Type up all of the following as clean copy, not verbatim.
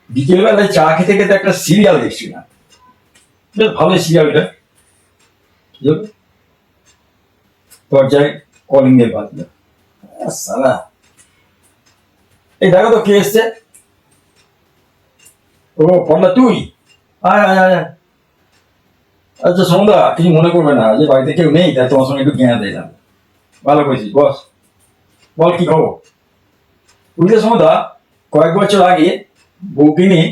বিকেলবেলায় চা খেতে খেতে একটা সিরিয়াল দেখছিলাম, বেশ ভালো সিরিয়ালটা। দরজায় কলিং বেল বাজলো। সালা, এই দেখো তো কে এসছে। ও পড়লা তুই? আয় আয় আয় আয়। আচ্ছা সন্ধ্যা, কিছু মনে করবে না, যে বাড়িতে কেউ নেই তাই তোমার সঙ্গে একটু জ্ঞান দিলাম। ভালো করেছিস, বস। বল কি খবর? বুঝলে সন্ধ্যা, কয়েক বছর আগে বউকে নিয়ে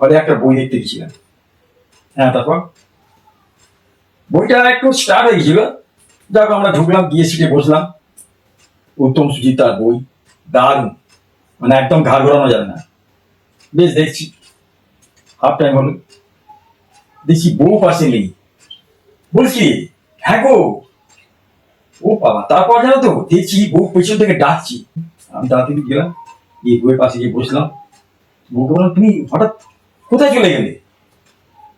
হলে একটা বই দেখতে গেছিলাম। হ্যাঁ, তারপর বইটা একটু স্টার্ট হয়ে গেছিল। যাক, আমরা ঢুকলাম, গিয়ে সিটে বসলাম। উত্তম সুচিত্রার বই, দারুণ, মানে একদম ঘাড় ঘোরানো যাবে না। বেশ দেখছি। হাফ টাইম হলো, দেখছি বউ পাশে নেই। বলছি, হ্যাঁ গো। ও বাবা, তারপর জানো তো দেখছি বউ পেছন থেকে ডাকছি। আমি তাড়াতাড়ি গেলাম, গিয়ে বউয়ের পাশে গিয়ে বসলাম। বউকে বললাম, তুমি হঠাৎ কোথায় চলে গেলে?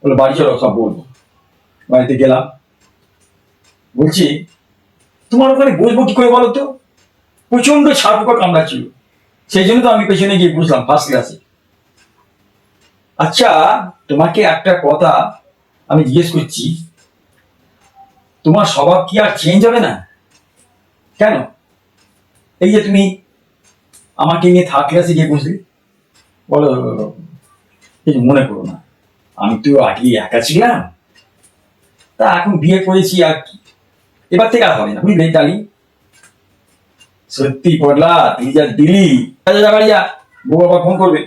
বলে, বাড়ি চলো, সব বলবো। বাড়িতে গেলাম, বলছি, তোমার ওখানে বসবো কি করে বলো তো? প্রচন্ড ছাড় পোকা কামড়াচ্ছিল, সেই জন্য তো আমি পেছনে গিয়ে বুঝলাম ফার্স্ট ক্লাসে। আচ্ছা, তোমাকে একটা কথা আমি জিজ্ঞেস করছি, তোমার স্বভাব কি আর চেঞ্জ হবে না? কেন? এই যে তুমি আমাকে নিয়ে থার্ড ক্লাসে গিয়ে বুঝলে, বলো, কিছু মনে করো না, আমি তো আগে একা ছিলাম, তা এখন বিয়ে করেছি আর কি, এবার থেকে আর হবে না, বুঝলে ডালি। সত্যি পড়লা, তুই যা দিলি। যা যা, বাড়ি যা, বউ আবার ফোন করবে।